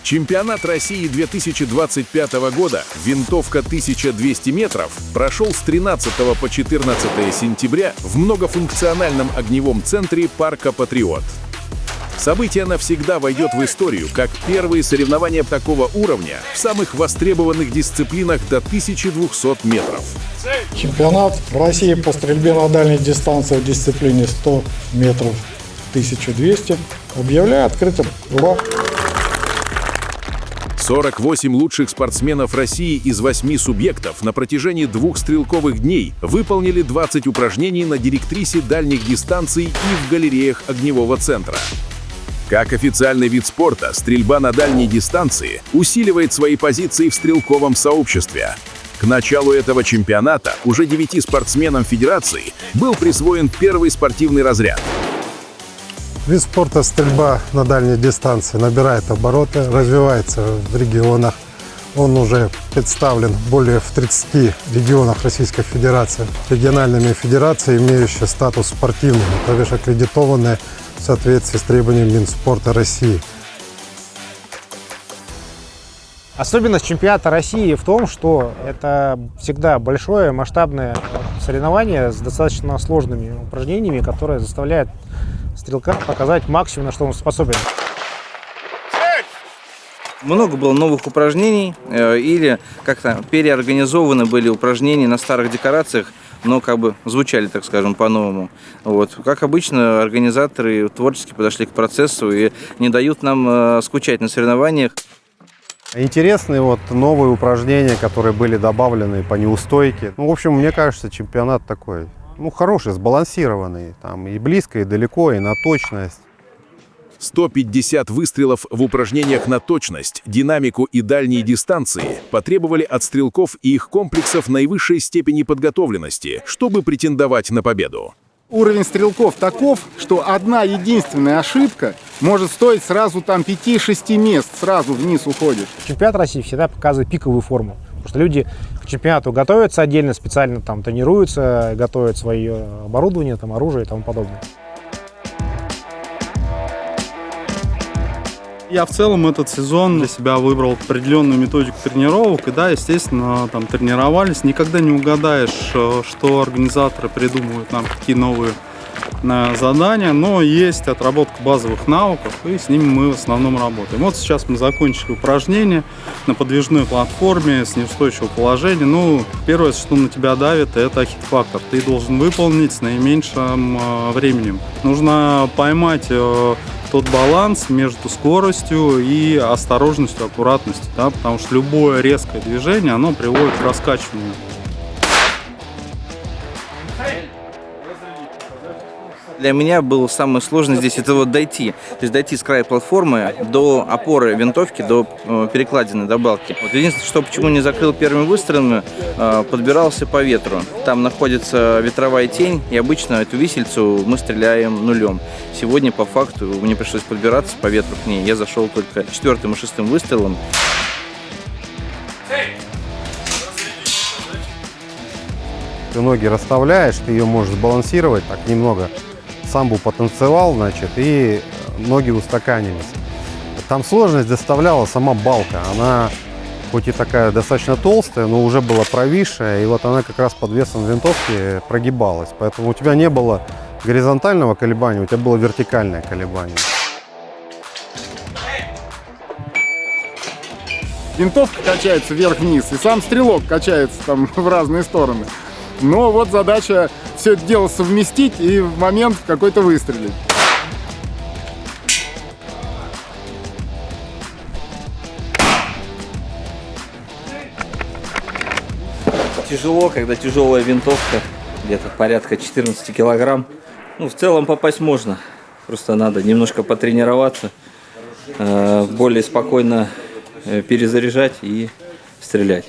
Чемпионат России 2025 года «Винтовка 1200 метров» прошел с 13 по 14 сентября в многофункциональном огневом центре парка «Патриот». Событие навсегда войдет в историю как первые соревнования такого уровня в самых востребованных дисциплинах до 1200 метров. Чемпионат России по стрельбе на дальней дистанции в дисциплине 100 метров 1200 объявляю открытым. Ура! 48 лучших спортсменов России из 8 субъектов на протяжении 2 стрелковых дней выполнили 20 упражнений на директрисе дальних дистанций и в галереях огневого центра. Как официальный вид спорта, стрельба на дальней дистанции усиливает свои позиции в стрелковом сообществе. К началу этого чемпионата уже 9 спортсменам Федерации был присвоен первый спортивный разряд. Вид спорта стрельба на дальней дистанции набирает обороты, развивается в регионах. Он уже представлен более в 30 регионах Российской Федерации. Региональными федерациями, имеющие статус спортивного, то бишь аккредитованные в соответствии с требованиями Минспорта России. Особенность чемпионата России в том, что это всегда большое масштабное соревнование с достаточно сложными упражнениями, которые заставляют стрелка показать максимум, на что он способен. Много было новых упражнений или как-то переорганизованы были упражнения на старых декорациях, но как бы звучали, так скажем, по-новому. Вот. Как обычно, организаторы творчески подошли к процессу и не дают нам скучать на соревнованиях. Интересные новые упражнения, которые были добавлены по неустойке. В общем, мне кажется, чемпионат такой, хороший, сбалансированный. Там и близко, и далеко, и на точность. 150 выстрелов в упражнениях на точность, динамику и дальние дистанции потребовали от стрелков и их комплексов наивысшей степени подготовленности, чтобы претендовать на победу. Уровень стрелков таков, что одна единственная ошибка может стоить сразу 5-6 мест, сразу вниз уходит. Чемпионат России всегда показывает пиковую форму, потому что люди к чемпионату готовятся отдельно, специально тренируются, готовят свое оборудование, оружие и тому подобное. Я в целом этот сезон для себя выбрал определенную методику тренировок. И да, естественно, тренировались. Никогда не угадаешь, что организаторы придумывают нам, какие новые задания. Но есть отработка базовых навыков, и с ними мы в основном работаем. Вот сейчас мы закончили упражнение на подвижной платформе с неустойчивого положения. Первое, что на тебя давит, это хит-фактор. Ты должен выполнить с наименьшим временем. Нужно поймать тот баланс между скоростью и осторожностью, аккуратностью, потому что любое резкое движение, оно приводит к раскачиванию. Для меня было самое сложное здесь это дойти. То есть дойти с края платформы до опоры винтовки, до перекладины, до балки. Единственное, что почему не закрыл первыми выстрелами, подбирался по ветру. Там находится ветровая тень, и обычно эту висельцу мы стреляем нулем. Сегодня, по факту, мне пришлось подбираться по ветру к ней. Я зашел только 4-м и 6-м выстрелом. Ты ноги расставляешь, ты ее можешь сбалансировать так немного. Самбу потанцевал, и ноги устаканились. Там сложность доставляла сама балка. Она хоть и такая достаточно толстая, но уже была провисшая, и она как раз под весом винтовки прогибалась. Поэтому у тебя не было горизонтального колебания, у тебя было вертикальное колебание. Винтовка качается вверх-вниз, и сам стрелок качается в разные стороны. Но задача все это дело совместить и в момент какой-то выстрелить. Тяжело, когда тяжелая винтовка, где-то порядка 14 килограмм. В целом попасть можно, просто надо немножко потренироваться, более спокойно перезаряжать и стрелять.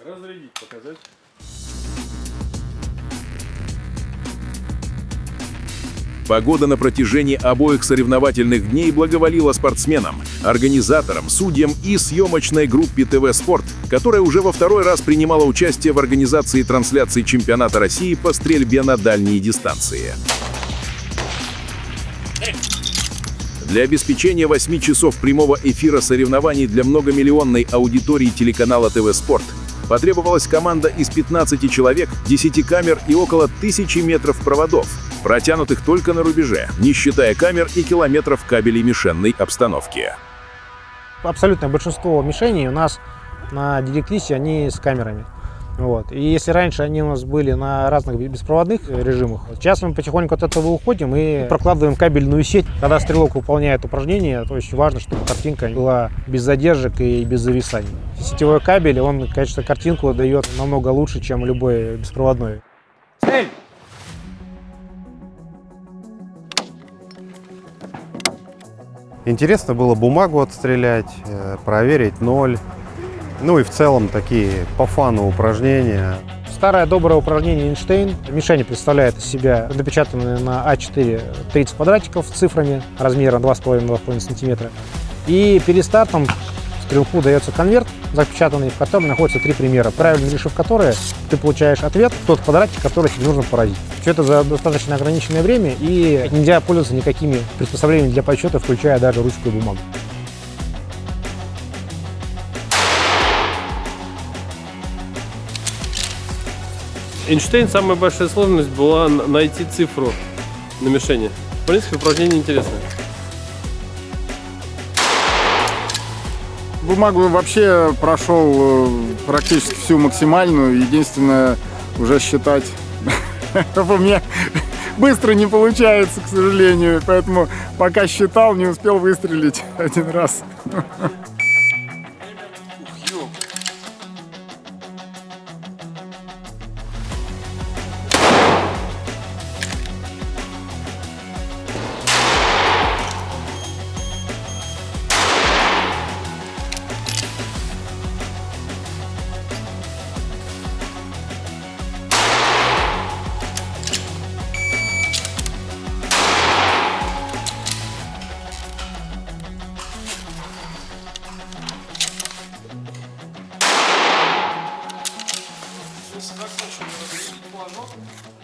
Разрядить, показать. Погода на протяжении обоих соревновательных дней благоволила спортсменам, организаторам, судьям и съемочной группе ТВ «Спорт», которая уже во второй раз принимала участие в организации трансляции чемпионата России по стрельбе на дальние дистанции. Для обеспечения 8 часов прямого эфира соревнований для многомиллионной аудитории телеканала ТВ Спорт потребовалась команда из 15 человек, 10 камер и около 1000 метров проводов, протянутых только на рубеже, не считая камер и километров кабелей мишенной обстановки. Абсолютное большинство мишеней у нас на директрисе, они с камерами. Вот. И если раньше они у нас были на разных беспроводных режимах, сейчас мы потихоньку от этого уходим и прокладываем кабельную сеть. Когда стрелок выполняет упражнение, то очень важно, чтобы картинка была без задержек и без зависаний. Сетевой кабель, он, конечно, картинку дает намного лучше, чем любой беспроводной. Цель! Интересно было бумагу отстрелять, проверить ноль. Ну и в целом такие по фану упражнения. Старое доброе упражнение Эйнштейн. Мишень представляет из себя напечатанные на А4 30 квадратиков с цифрами размером 2,5-2,5 см. И перед стартом стрелку дается конверт запечатанный, в котором находятся 3 примера, правильно решив которые, ты получаешь ответ в тот квадратик, который тебе нужно поразить. Все это за достаточно ограниченное время, и нельзя пользоваться никакими приспособлениями для подсчета, включая даже ручку и бумагу. Эйнштейн, самая большая сложность была найти цифру на мишени. В принципе, упражнение интересное. Бумагу вообще прошел практически всю максимальную. Единственное, уже считать у меня быстро не получается, к сожалению. Поэтому пока считал, не успел выстрелить один раз.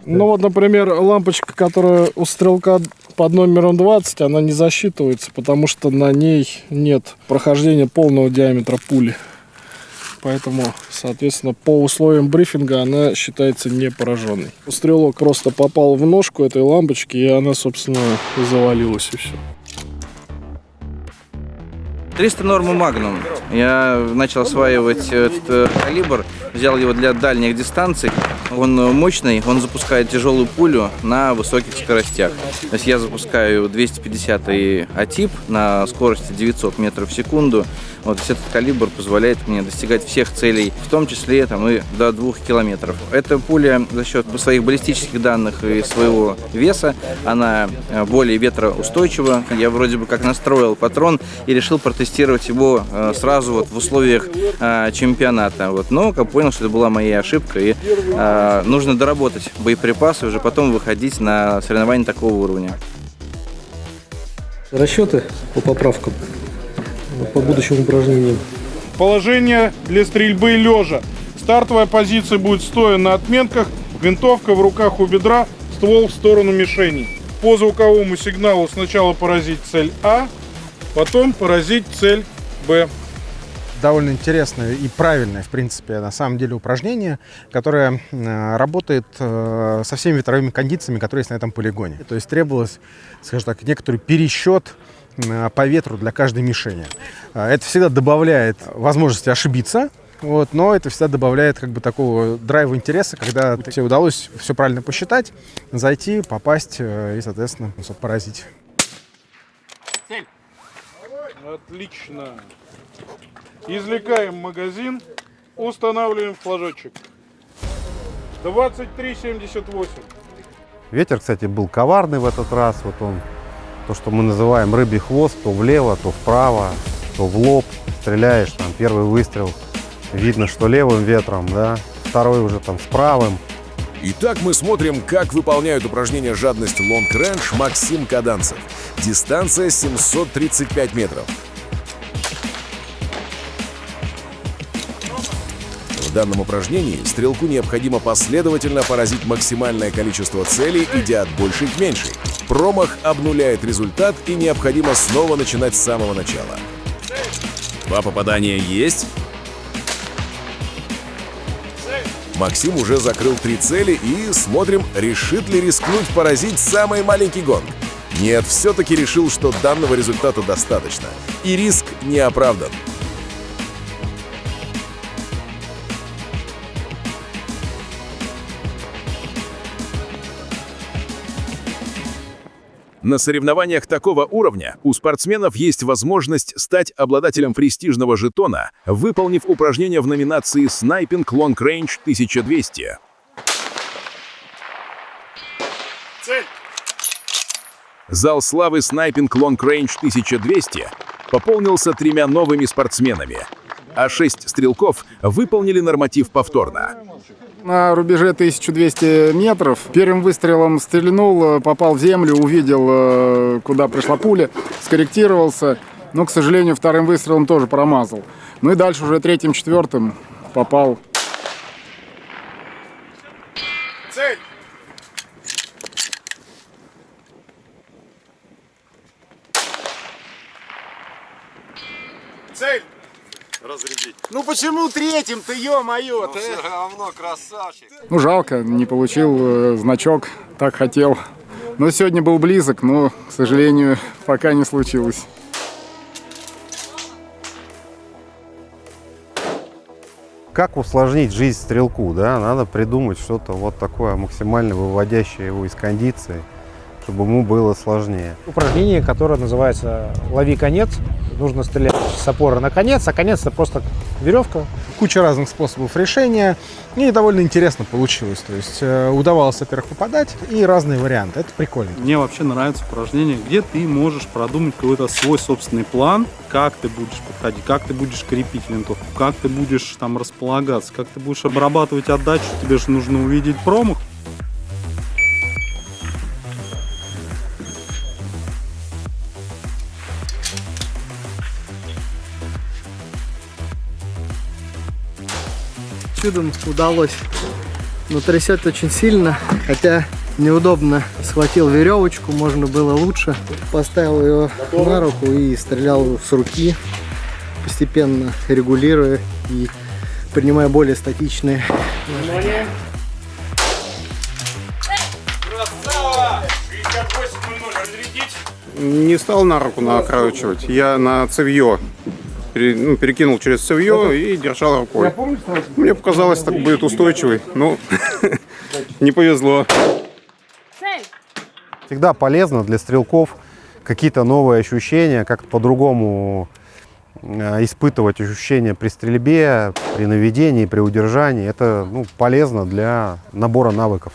Ну вот, например, лампочка, которая у стрелка под номером 20, она не засчитывается, потому что на ней нет прохождения полного диаметра пули. Поэтому, соответственно, по условиям брифинга она считается не пораженной. Стрелок просто попал в ножку этой лампочки, и она, собственно, завалилась, и все. 300 нормы Magnum. Я начал осваивать этот калибр, взял его для дальних дистанций. Он мощный, он запускает тяжелую пулю на высоких скоростях. То есть я запускаю 250 А-тип на скорости 900 метров в секунду. Вот этот калибр позволяет мне достигать всех целей, в том числе там, и до 2 километров. Эта пуля за счет своих баллистических данных и своего веса, она более ветроустойчива. Я вроде бы как настроил патрон и решил протестировать его сразу вот в условиях чемпионата. Вот. Но как понял, что это была моя ошибка, и нужно доработать боеприпасы, уже потом выходить на соревнования такого уровня. Расчеты по поправкам, по будущим упражнениям. Положение для стрельбы лежа. Стартовая позиция будет стоя на отметках, винтовка в руках у бедра, ствол в сторону мишени. По звуковому сигналу сначала поразить цель А, потом поразить цель Б. Довольно интересное и правильное, в принципе, на самом деле упражнение, которое работает со всеми ветровыми кондициями, которые есть на этом полигоне. То есть требовалось, скажем так, некоторый пересчет по ветру для каждой мишени. Это всегда добавляет возможности ошибиться, вот, но это всегда добавляет как бы такого драйва интереса, когда тебе удалось все правильно посчитать, зайти, попасть и, соответственно, поразить. Цель. Отлично. Извлекаем магазин, устанавливаем флажочек. 23,78. Ветер, кстати, был коварный в этот раз. Вот он, то, что мы называем рыбий хвост, то влево, то вправо, то в лоб. Стреляешь, там первый выстрел, видно, что левым ветром, да, второй уже там с правым. Итак, мы смотрим, как выполняют упражнение «Жадность Long Range» Максим Каданцев. Дистанция 735 метров. данном упражнении стрелку необходимо последовательно поразить максимальное количество целей, идя от большей к меньшей. Промах обнуляет результат, и необходимо снова начинать с самого начала. 2 попадания есть. Максим уже закрыл 3 цели, и смотрим, решит ли рискнуть поразить самый маленький гонг. Нет, все-таки решил, что данного результата достаточно, и риск не оправдан. На соревнованиях такого уровня у спортсменов есть возможность стать обладателем престижного жетона, выполнив упражнение в номинации «Снайпинг Long Range 1200». Цель! Зал славы «Снайпинг Long Range 1200» пополнился 3 новыми спортсменами, а 6 стрелков выполнили норматив повторно. На рубеже 1200 метров первым выстрелом стрельнул, попал в землю, увидел, куда пришла пуля, скорректировался, но, к сожалению, вторым выстрелом тоже промазал. Ну и дальше уже 3-м, 4-м попал. Цель! Цель! Разрядить. Ну почему 3-м-то, ё-моё? Ну, все равно красавчик. Ну жалко, не получил значок, так хотел. Но сегодня был близок, но, к сожалению, пока не случилось. Как усложнить жизнь стрелку, да? Надо придумать что-то вот такое максимально выводящее его из кондиции, чтобы ему было сложнее. Упражнение, которое называется «Лови конец». Нужно стрелять с опоры на конец, а конец — это просто веревка. Куча разных способов решения, и довольно интересно получилось. То есть удавалось, во-первых, попадать, и разные варианты. Это прикольно. Мне вообще нравится упражнение, где ты можешь продумать какой-то свой собственный план, как ты будешь подходить, как ты будешь крепить винтовку, как ты будешь там располагаться, как ты будешь обрабатывать отдачу, тебе же нужно увидеть промах. Чудом удалось, но трясет очень сильно, хотя неудобно. Схватил веревочку, можно было лучше. Поставил ее на руку и стрелял с руки, постепенно регулируя и принимая более статичные. Не стал на руку накручивать, я на цевье. Перекинул через цевье и держал рукой. Мне показалось, так будет устойчивый, но не повезло. Всегда полезно для стрелков какие-то новые ощущения, как-то по-другому испытывать ощущения при стрельбе, при наведении, при удержании. Это полезно для набора навыков.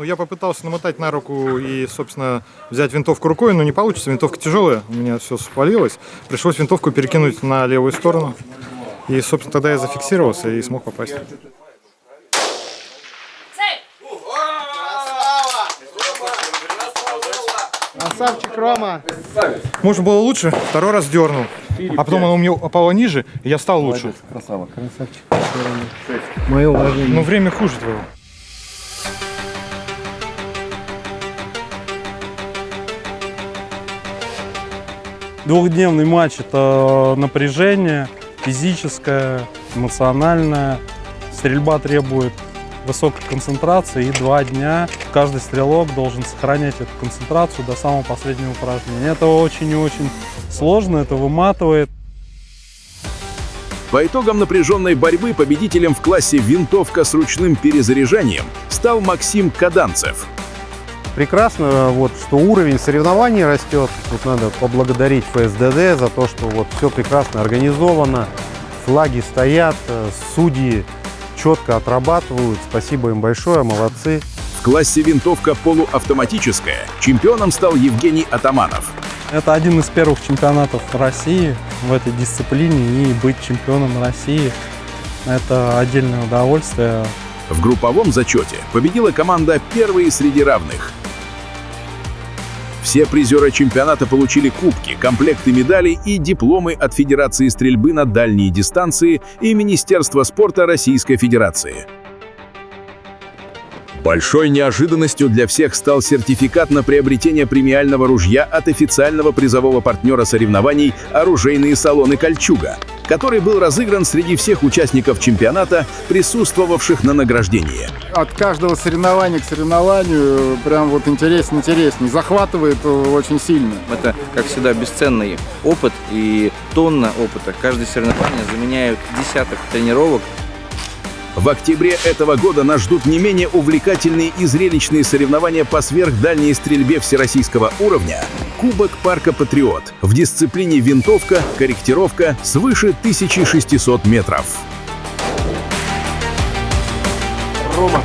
Я попытался намотать на руку и, собственно, взять винтовку рукой, но не получится. Винтовка тяжелая, у меня все спалилось. Пришлось винтовку перекинуть на левую сторону. И, собственно, тогда я зафиксировался и смог попасть. Красавчик, Рома! Можно было лучше, второй раз дернул. А потом оно у меня упало ниже, и я стал лучше. Красавчик. Мое уважение. Но время хуже твоего. Двухдневный матч – это напряжение физическое, эмоциональное. Стрельба требует высокой концентрации, и 2 дня каждый стрелок должен сохранять эту концентрацию до самого последнего упражнения. Это очень и очень сложно, это выматывает. По итогам напряженной борьбы победителем в классе «Винтовка с ручным перезаряжанием» стал Максим Каданцев. Прекрасно, что уровень соревнований растет. Тут надо поблагодарить ФСДД за то, что все прекрасно организовано, флаги стоят, судьи четко отрабатывают. Спасибо им большое, молодцы. В классе «Винтовка полуавтоматическая» чемпионом стал Евгений Атаманов. Это один из первых чемпионатов России в этой дисциплине, и быть чемпионом России – это отдельное удовольствие. В групповом зачете победила команда «Первые среди равных». В Все призеры чемпионата получили кубки, комплекты медалей и дипломы от Федерации стрельбы на дальние дистанции и Министерства спорта Российской Федерации. Большой неожиданностью для всех стал сертификат на приобретение премиального ружья от официального призового партнера соревнований «Оружейные салоны Кольчуга», который был разыгран среди всех участников чемпионата, присутствовавших на награждении. От каждого соревнования к соревнованию прям вот интереснее, захватывает очень сильно. Это, как всегда, бесценный опыт и тонна опыта. Каждое соревнование заменяют десяток тренировок. В октябре этого года нас ждут не менее увлекательные и зрелищные соревнования по сверхдальней стрельбе всероссийского уровня «Кубок парка Патриот» в дисциплине винтовка, корректировка свыше 1600 метров. Рома.